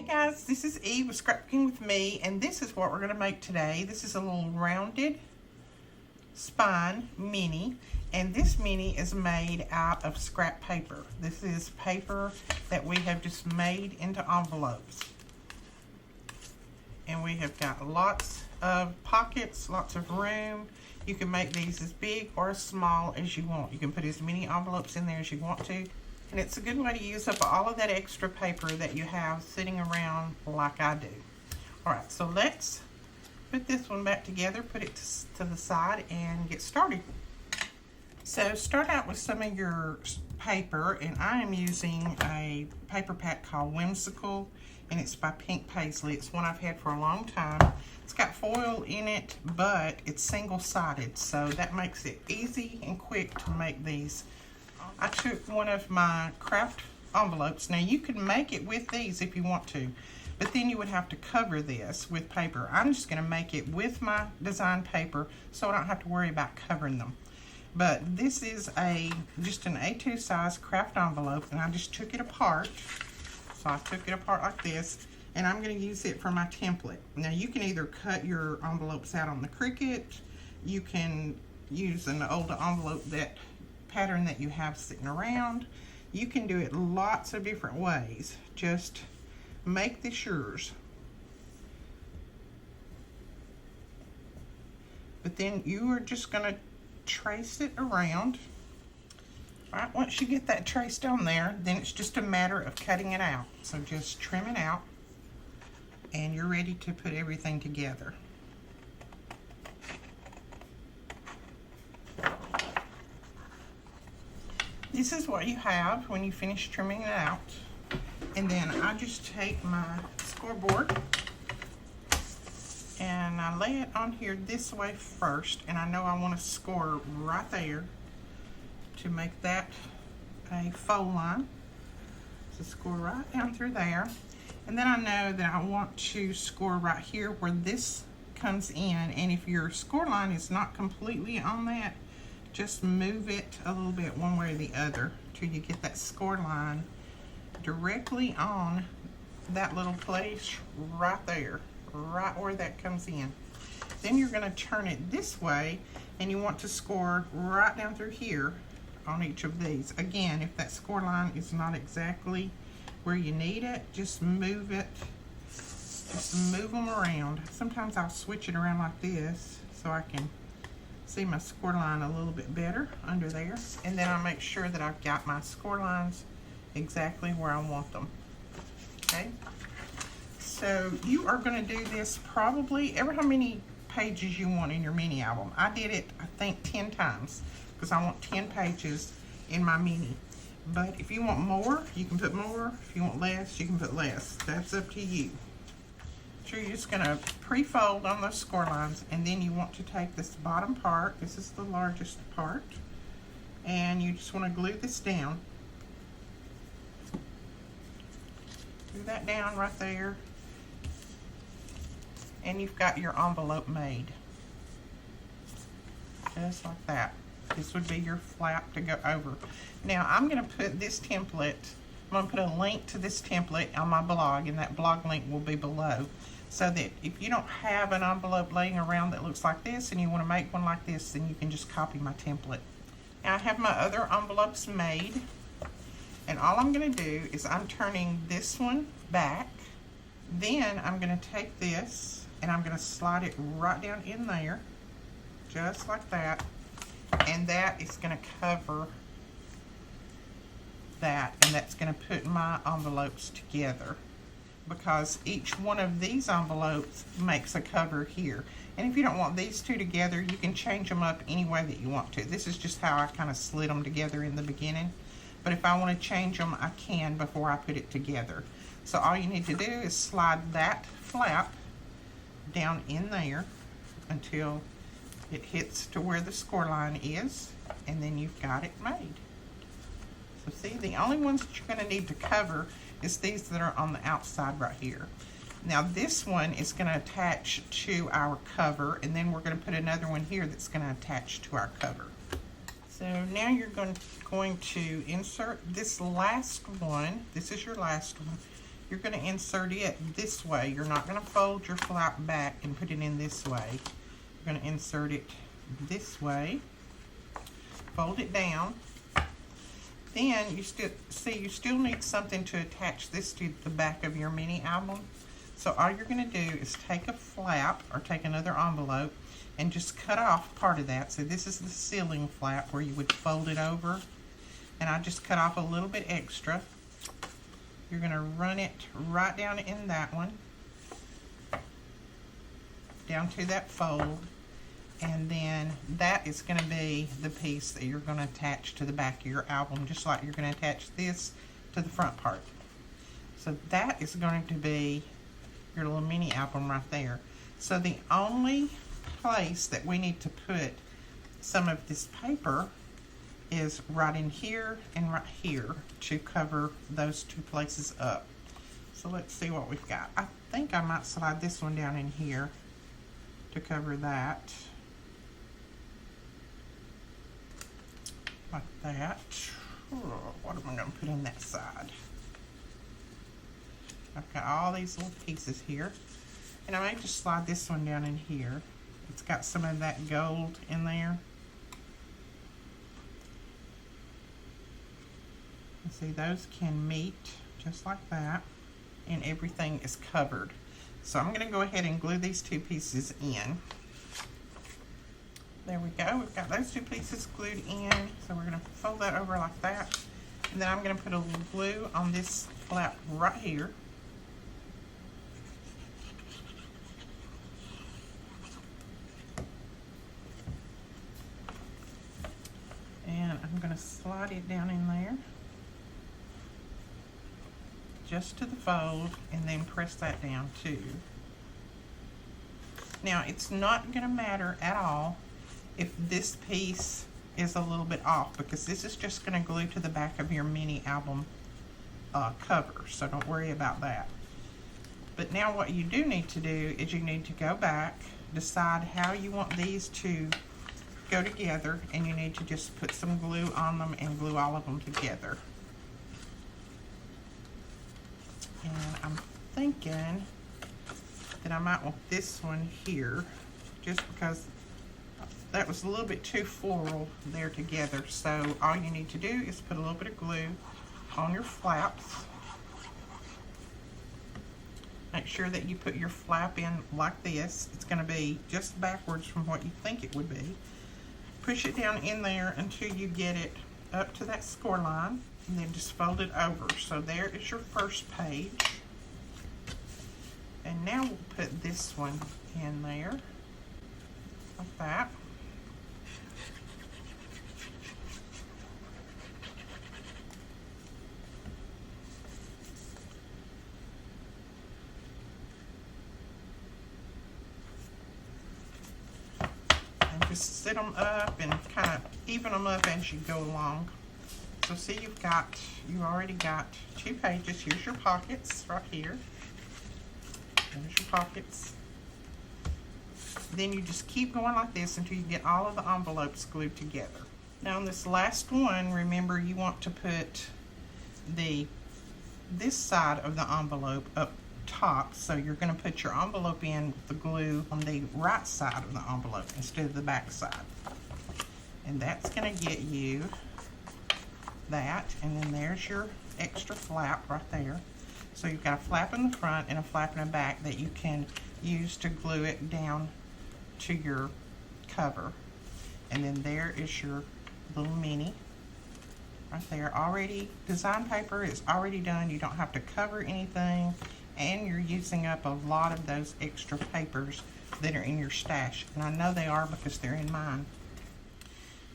Hey guys, this is Eve with Scrap Cooking with me, and this is what we're going to make today. This is a little rounded spine mini, and this mini is made out of scrap paper. This is paper that we have just made into envelopes. And we have got lots of pockets, lots of room. You can make these as big or as small as you want. You can put as many envelopes in there as you want to. And it's a good way to use up all of that extra paper that you have sitting around like I do. Alright, so let's put this one back together, put it to the side, and get started. So start out with some of your paper, and I am using a paper pack called Whimsical, and it's by Pink Paisley. It's one I've had for a long time. It's got foil in it, but it's single-sided, so that makes it easy and quick to make these. I took one of my craft envelopes. Now you can make it with these if you want to, but then you would have to cover this with paper. I'm just going to make it with my design paper so I don't have to worry about covering them. But this is just an A2 size craft envelope, and I just took it apart. So I took it apart like this, and I'm going to use it for my template. Now you can either cut your envelopes out on the Cricut, you can use an older envelope pattern that you have sitting around. You can do it lots of different ways. Just make this yours. But then you are just going to trace it around. Right, once you get that traced on there, then it's just a matter of cutting it out. So just trim it out, and you're ready to put everything together. This is what you have when you finish trimming it out. And then I just take my scoreboard and I lay it on here this way first, and I know I want to score right there to make that a fold line. So score right down through there. And then I know that I want to score right here where this comes in, and if your score line is not completely on that, just move it a little bit one way or the other till you get that score line directly on that little place right there, right where that comes in. Then you're going to turn it this way, and you want to score right down through here on each of these. Again, if that score line is not exactly where you need it, just move it, just move them around. Sometimes I'll switch it around like this so I can see my score line a little bit better under there, and then I'll make sure that I've got my score lines exactly where I want them. Okay, so you are going to do this probably ever how many pages you want in your mini album. I did it, I think, 10 times because I want 10 pages in my mini. But if you want more, you can put more. If you want less, you can put less. That's up to you. So you're just going to pre-fold on those score lines, and then you want to take this bottom part, this is the largest part, and you just want to glue this down. Glue that down right there, and you've got your envelope made. Just like that. This would be your flap to go over. Now I'm going to put this template, I'm going to put a link to this template on my blog, and that blog link will be below. So that if you don't have an envelope laying around that looks like this and you want to make one like this, then you can just copy my template. Now I have my other envelopes made, and all I'm going to do is I'm turning this one back. Then I'm going to take this and I'm going to slide it right down in there, just like that, and that is going to cover that, and that's going to put my envelopes together, because each one of these envelopes makes a cover here. And if you don't want these two together, you can change them up any way that you want to. This is just how I kind of slid them together in the beginning. But if I want to change them, I can before I put it together. So all you need to do is slide that flap down in there until it hits to where the score line is, and then you've got it made. So see, the only ones that you're going to need to cover is these that are on the outside right here. Now this one is going to attach to our cover, and then we're going to put another one here that's going to attach to our cover. So now you're going to insert this last one. This is your last one. you're going to insert it this way. You're not going to fold your flap back and put it in this way. You're going to insert it this way, fold it down. Then you still need something to attach this to the back of your mini album. So all you're going to do is take a flap or take another envelope and just cut off part of that. So this is the ceiling flap where you would fold it over, and I just cut off a little bit extra. You're going to run it right down in that one, down to that fold, and then that is going to be the piece that you're going to attach to the back of your album, just like you're going to attach this to the front part. So that is going to be your little mini album right there. So the only place that we need to put some of this paper is right in here and right here to cover those two places up. So let's see what we've got. I think I might slide this one down in here to cover that. Like that. What am I going to put on that side? I've got all these little pieces here. And I may just slide this one down in here. It's got some of that gold in there. And see, those can meet just like that. And everything is covered. So I'm going to go ahead and glue these two pieces in. There we go. We've got those two pieces glued in. So we're going to fold that over like that. And then I'm going to put a little glue on this flap right here. And I'm going to slide it down in there, just to the fold, and then press that down too. Now, it's not going to matter at all if this piece is a little bit off, because this is just going to glue to the back of your mini album cover, so don't worry about that. But now what you do need to do is you need to go back, decide how you want these to go together, and you need to just put some glue on them and glue all of them together. And I'm thinking that I might want this one here, just because that was a little bit too floral there together. So all you need to do is put a little bit of glue on your flaps. Make sure that you put your flap in like this. It's going to be just backwards from what you think it would be. Push it down in there until you get it up to that score line, and then just fold it over. So there is your first page. And now we'll put this one in there, like that. Just sit them up and kind of even them up as you go along. So see, you already got two pages. Here's your pockets right here. There's your pockets. Then you just keep going like this until you get all of the envelopes glued together. Now on this last one, remember you want to put this side of the envelope up top, so you're going to put your envelope in with the glue on the right side of the envelope instead of the back side, and that's going to get you that. And then there's your extra flap right there. So you've got a flap in the front and a flap in the back that you can use to glue it down to your cover. And then there is your little mini right there. Already, design paper is already done. You don't have to cover anything. And you're using up a lot of those extra papers that are in your stash. And I know they are because they're in mine.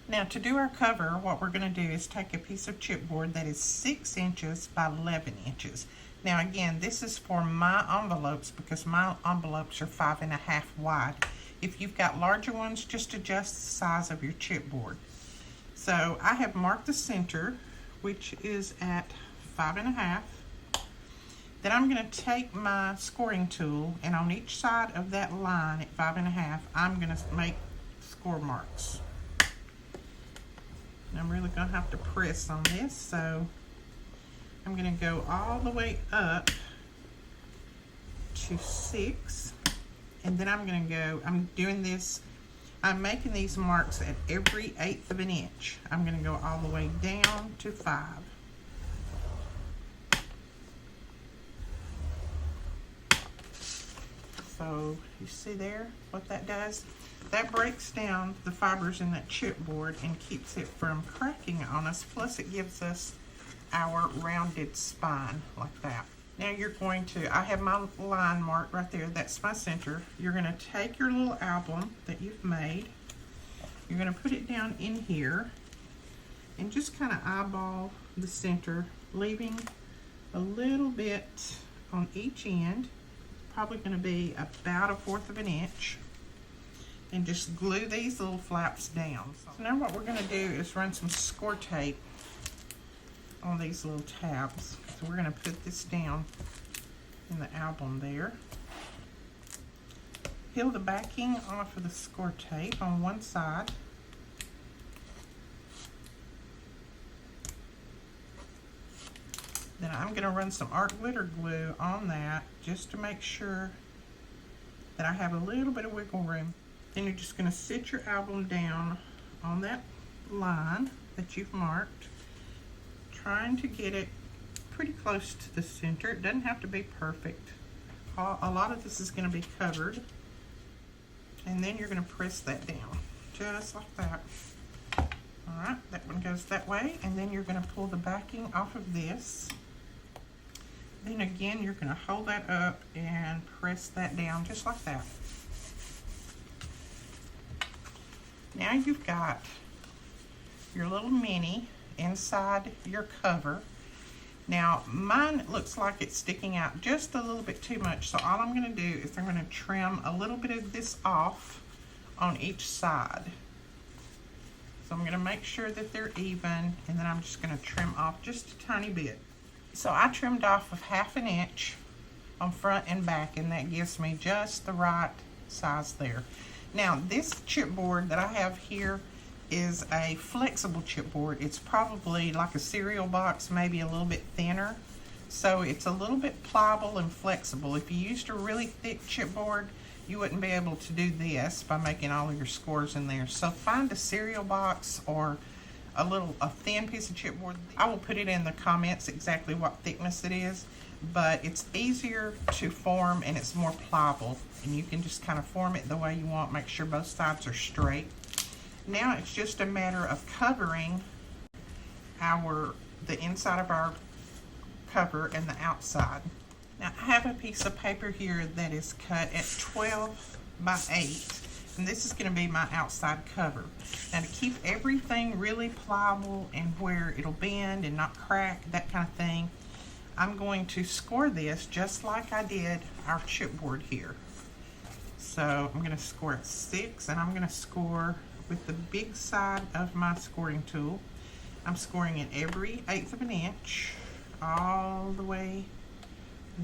Now to do our cover, what we're going to do is take a piece of chipboard that is 6 inches by 11 inches. Now again, this is for my envelopes because my envelopes are 5.5 wide. If you've got larger ones, just adjust the size of your chipboard. So I have marked the center, which is at 5.5. Then I'm going to take my scoring tool, and on each side of that line at 5.5, I'm going to make score marks. And I'm really going to have to press on this, so I'm going to go all the way up to 6, and then I'm going to go, I'm doing this, I'm making these marks at every 1/8 of an inch. I'm going to go all the way down to 5. So you see there what that does? That breaks down the fibers in that chipboard and keeps it from cracking on us, plus it gives us our rounded spine like that. Now you're going to, I have my line marked right there, that's my center. You're going to take your little album that you've made, you're going to put it down in here and just kind of eyeball the center, leaving a little bit on each end, probably going to be about 1/4 of an inch, and just glue these little flaps down. So now what we're going to do is run some score tape on these little tabs. So we're going to put this down in the album there. Peel the backing off of the score tape on one side. Then I'm going to run some art glitter glue on that just to make sure that I have a little bit of wiggle room. Then you're just going to sit your album down on that line that you've marked, trying to get it pretty close to the center. It doesn't have to be perfect. A lot of this is going to be covered. And then you're going to press that down, just like that. Alright, that one goes that way. And then you're going to pull the backing off of this. Then again, you're going to hold that up and press that down, just like that. Now you've got your little mini inside your cover. Now mine looks like it's sticking out just a little bit too much, so all I'm going to do is I'm going to trim a little bit of this off on each side. So I'm going to make sure that they're even, and then I'm just going to trim off just a tiny bit. So I trimmed off of 1/2 inch on front and back, and that gives me just the right size there. Now this chipboard that I have here is a flexible chipboard. It's probably like a cereal box, maybe a little bit thinner. So it's a little bit pliable and flexible. If you used a really thick chipboard, you wouldn't be able to do this by making all of your scores in there. So find a cereal box or a thin piece of chipboard. I will put it in the comments exactly what thickness it is, but it's easier to form and it's more pliable, and you can just kind of form it the way you want. Make sure both sides are straight. Now it's just a matter of covering the inside of our cover and the outside. Now I have a piece of paper here that is cut at 12 by 8, and this is going to be my outside cover. Now to keep everything really pliable and where it'll bend and not crack, that kind of thing, I'm going to score this just like I did our chipboard here. So I'm going to score at 6, and I'm going to score with the big side of my scoring tool. I'm scoring at every 1/8 of an inch all the way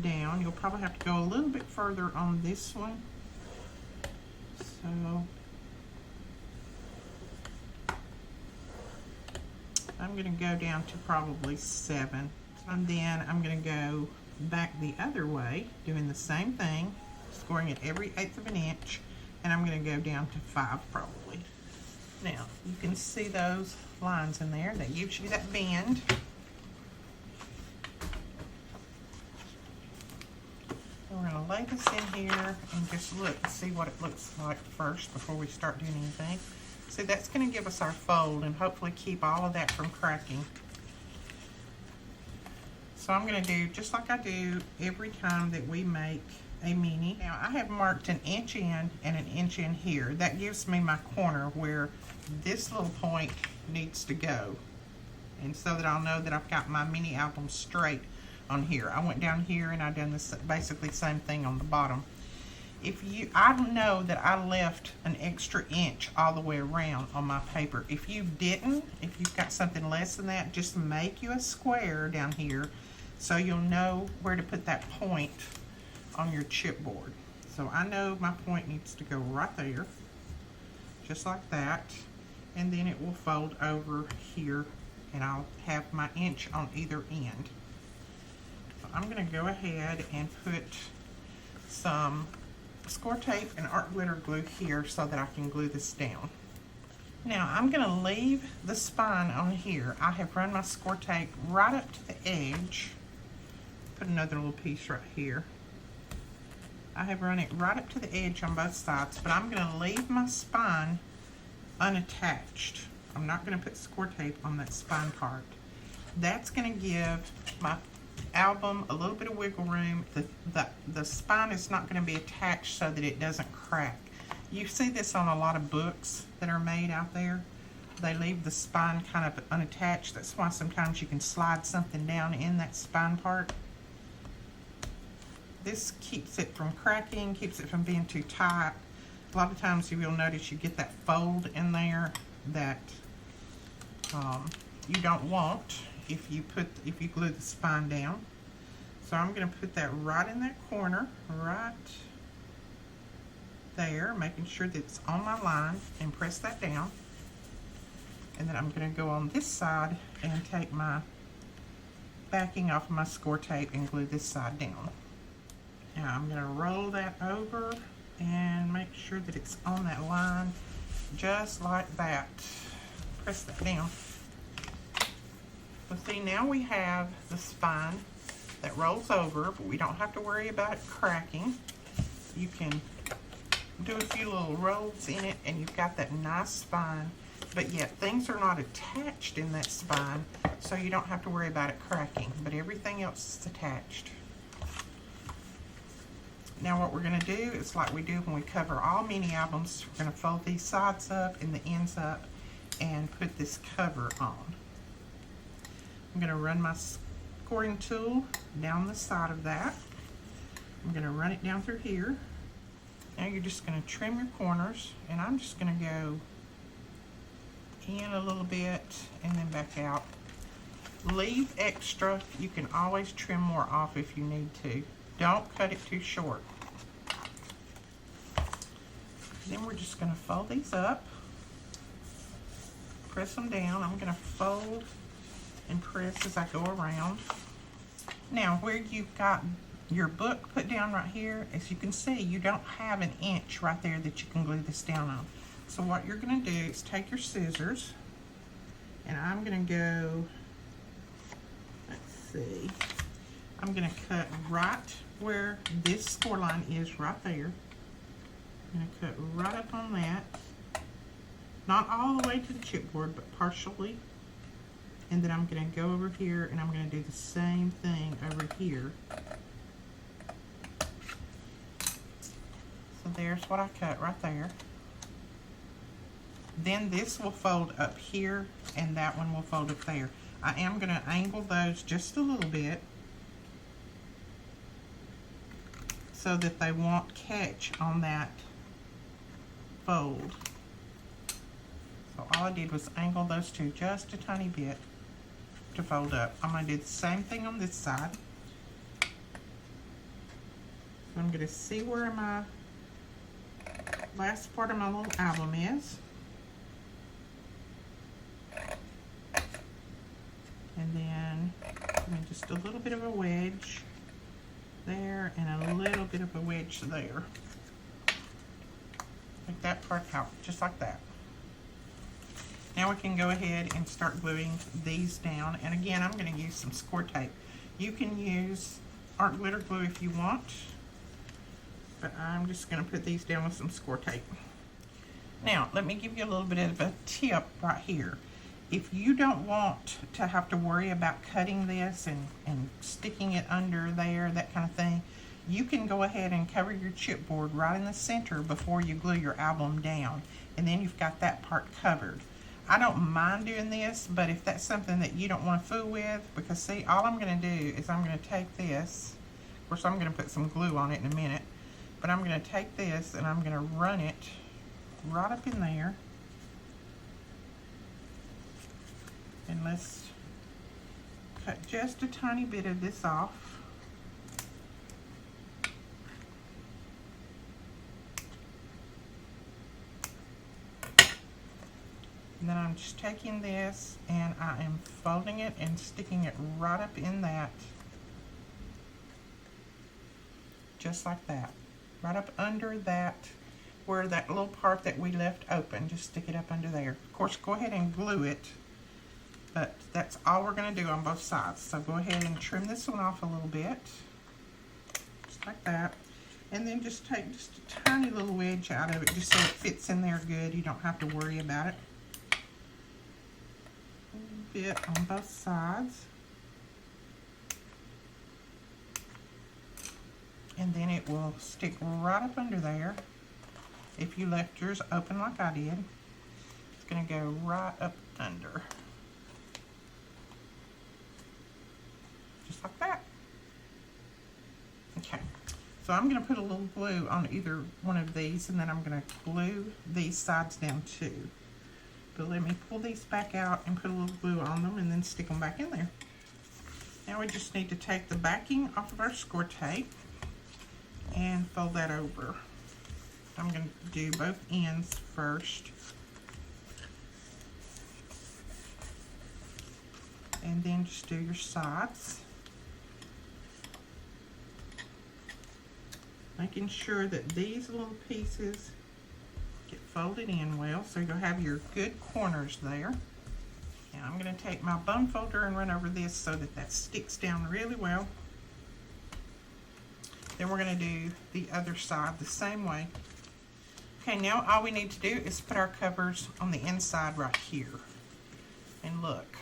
down. You'll probably have to go a little bit further on this one. So I'm going to go down to probably 7, and then I'm going to go back the other way doing the same thing, scoring at every 1/8 of an inch, and I'm going to go down to 5 probably. Now you can see those lines in there. That gives you that bend. We're going to lay this in here and just look and see what it looks like first before we start doing anything. See, that's going to give us our fold and hopefully keep all of that from cracking. So I'm going to do just like I do every time that we make a mini. Now I have marked 1 inch in and 1 inch in here. That gives me my corner where this little point needs to go, and so that I'll know that I've got my mini album straight on here. I went down here and I done this basically same thing on the bottom. I know that I left an extra inch all the way around on my paper. If you didn't, if you've got something less than that, just make you a square down here so you'll know where to put that point on your chipboard. So I know my point needs to go right there, just like that, and then it will fold over here, and I'll have my inch on either end. So I'm going to go ahead and put some score tape and art glitter glue here so that I can glue this down. Now I'm going to leave the spine on here. I have run my score tape right up to the edge. Put another little piece right here. I have run it right up to the edge on both sides, but I'm going to leave my spine unattached. I'm not going to put score tape on that spine part. That's going to give my album a little bit of wiggle room. The spine is not going to be attached so that it doesn't crack. You see this on a lot of books that are made out there. They leave the spine kind of unattached. That's why sometimes you can slide something down in that spine part. This keeps it from cracking, keeps it from being too tight. A lot of times you'll notice you get that fold in there that you don't want if you glue the spine down. So I'm going to put that right in that corner, right there, making sure that it's on my line, and press that down. And then I'm going to go on this side and take my backing off of my score tape and glue this side down. Now I'm going to roll that over and make sure that it's on that line, just like that. Press that down. So see, now we have the spine that rolls over, but we don't have to worry about it cracking. You can do a few little rolls in it and you've got that nice spine, but yet things are not attached in that spine, so you don't have to worry about it cracking, but everything else is attached. Now what we're going to do is like we do when we cover all mini albums. We're going to fold these sides up and the ends up and put this cover on. I'm going to run my scoring tool down the side of that. I'm going to run it down through here. Now you're just going to trim your corners, and I'm just going to go in a little bit and then back out. Leave extra. You can always trim more off if you need to. Don't cut it too short. Then we're just going to fold these up, press them down. I'm going to fold and press as I go around. Now where you've got your book put down right here, as you can see, you don't have an inch right there that you can glue this down on. So what you're going to do is take your scissors, and I'm going to go, let's see, I'm going to cut right where this score line is right there. I'm going to cut right up on that. Not all the way to the chipboard, but partially. And then I'm going to go over here and I'm going to do the same thing over here. So there's what I cut right there. Then this will fold up here and that one will fold up there. I am going to angle those just a little bit so that they won't catch on that fold. So all I did was angle those two just a tiny bit to fold up. I'm going to do the same thing on this side. So I'm going to see where my last part of my little album is. And then just a little bit of a wedge there and a little bit of a wedge there. Take that part out, just like that. Now we can go ahead and start gluing these down. And again, I'm going to use some score tape. You can use art glitter glue if you want, but I'm just going to put these down with some score tape. Now, let me give you a little bit of a tip right here. If you don't want to have to worry about cutting this and sticking it under there, that kind of thing, you can go ahead and cover your chipboard right in the center before you glue your album down, and then you've got that part covered. I don't mind doing this, but if that's something that you don't want to fool with, because see, all I'm going to do is I'm going to take this, of course I'm going to put some glue on it in a minute, but I'm going to take this and I'm going to run it right up in there. And let's cut just a tiny bit of this off. And then I'm just taking this and I am folding it and sticking it right up in that. Just like that. right up under that, where that little part that we left open. Just stick it up under there. Of course, go ahead and glue it, but that's all we're going to do on both sides. So go ahead and trim this one off a little bit, just like that. And then just take just a tiny little wedge out of it, just so it fits in there good. You don't have to worry about it. A little bit on both sides. And then it will stick right up under there. If you left yours open like I did, it's going to go right up under. Just like that. Okay, so I'm going to put a little glue on either one of these, and then I'm going to glue these sides down too. But let me pull these back out and put a little glue on them and then stick them back in there. Now we just need to take the backing off of our score tape and fold that over. I'm going to do both ends first. And then just do your sides. Making sure that these little pieces get folded in well, so you'll have your good corners there. Now I'm going to take my bone folder and run over this so that that sticks down really well. Then we're going to do the other side the same way. Okay, now all we need to do is put our covers on the inside right here. And look,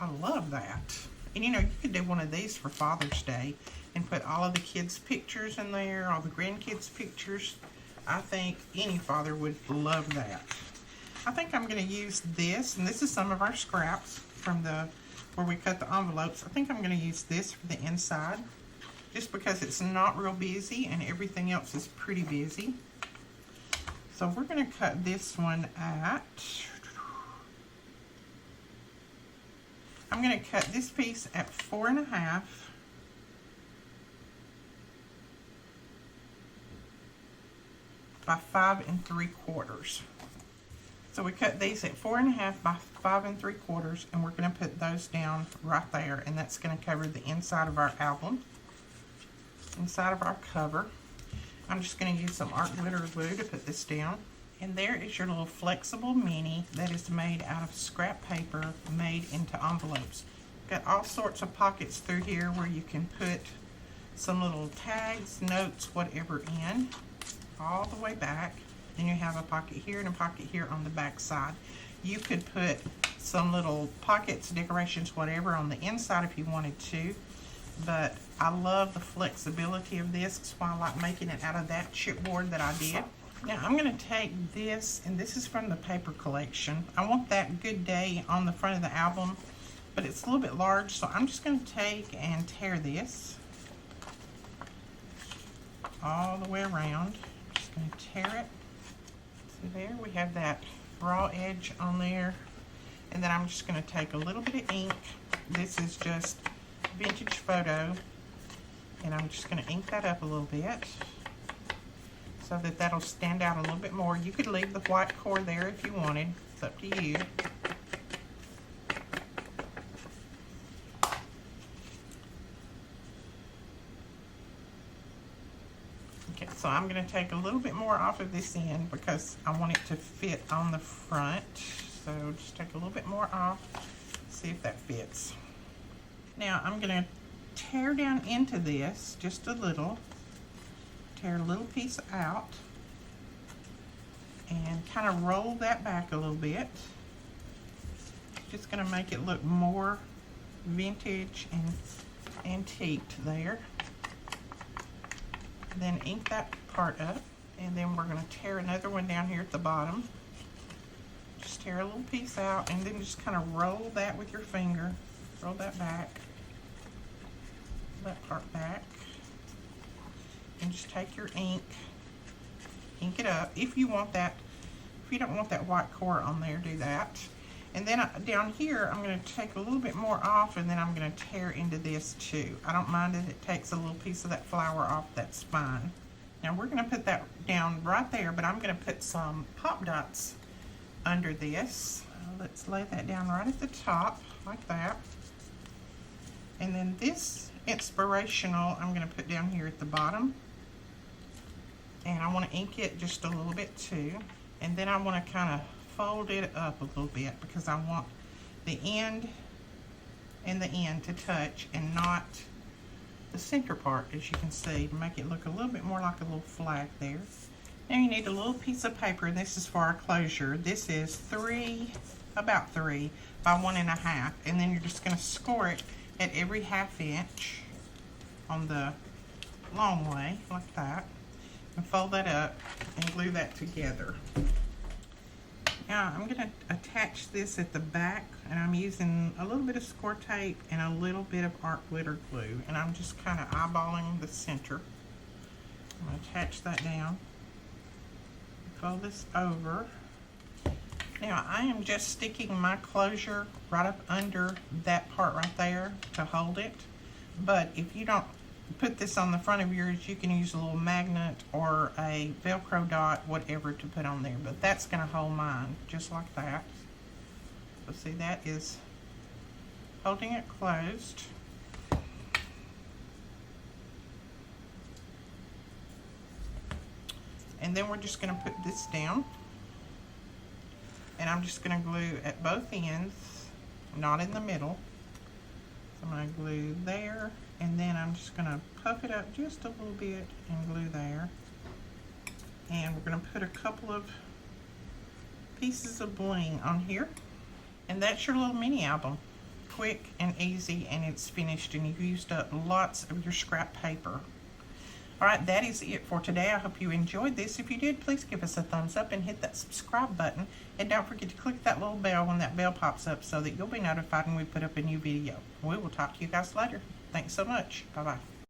I love that. And you know, you could do one of these for Father's Day and put all of the kids' pictures in there, all the grandkids' pictures. I think any father would love that. I think I'm going to use this, and this is some of our scraps from where we cut the envelopes. I think I'm going to use this for the inside, just because it's not real busy and everything else is pretty busy. So we're going to cut this one at, I'm going to cut this piece at 4.5 by 5 3/4. So we cut these at 4.5 by 5 3/4, and we're going to put those down right there, and that's going to cover the inside of our album, inside of our cover. I'm just going to use some art glitter glue to put this down. And there is your little flexible mini that is made out of scrap paper made into envelopes. Got all sorts of pockets through here where you can put some little tags, notes, whatever in, all the way back. Then you have a pocket here and a pocket here on the back side. You could put some little pockets, decorations, whatever on the inside if you wanted to. But I love the flexibility of this. That's why I like making it out of that chipboard that I did. Now I'm going to take this, and this is from the paper collection. I want that Good Day on the front of the album, but it's a little bit large, so I'm just going to take and tear this all the way around. I'm just going to tear it. So there we have that raw edge on there. And then I'm just going to take a little bit of ink. This is just Vintage Photo, and I'm just going to ink that up a little bit so that that'll stand out a little bit more. You could leave the white core there if you wanted. It's up to you. Okay, so I'm going to take a little bit more off of this end because I want it to fit on the front. So just take a little bit more off, see if that fits. Now I'm going to tear down into this just a little, tear a little piece out, and kind of roll that back a little bit. Just going to make it look more vintage and antiqued there. Then ink that part up, and then we're going to tear another one down here at the bottom. Just tear a little piece out, and then just kind of roll that with your finger. Roll that back, that part back, and just take your ink, ink it up. If you want that, if you don't want that white core on there, do that. And then down here, I'm going to take a little bit more off, and then I'm going to tear into this too. I don't mind if it takes a little piece of that flower off, that's fine. Now we're going to put that down right there, but I'm going to put some pop dots under this. Let's lay that down right at the top, like that. And then this inspirational, I'm going to put down here at the bottom. And I want to ink it just a little bit too. And then I want to kind of fold it up a little bit because I want the end and the end to touch and not the center part, as you can see, to make it look a little bit more like a little flag there. Now you need a little piece of paper, and this is for our closure. This is about 3 by 1.5, and then you're just going to score it at every 1/2 inch on the long way, like that, and fold that up and glue that together. Now I'm going to attach this at the back, and I'm using a little bit of score tape and a little bit of art glitter glue, and I'm just kind of eyeballing the center. I'm going to attach that down, fold this over. Now I am just sticking my closure right up under that part right there to hold it, but if you don't put this on the front of yours, you can use a little magnet or a Velcro dot, whatever, to put on there, but that's going to hold mine just like that. So see, that is holding it closed. And then we're just going to put this down, and I'm just going to glue at both ends, not in the middle. So I'm going to glue there, and then I'm just going to puff it up just a little bit and glue there. And we're going to put a couple of pieces of bling on here. And that's your little mini album. Quick and easy, and it's finished, and you've used up lots of your scrap paper. Alright, that is it for today. I hope you enjoyed this. If you did, please give us a thumbs up and hit that subscribe button. And don't forget to click that little bell when that bell pops up so that you'll be notified when we put up a new video. We will talk to you guys later. Thanks so much. Bye-bye.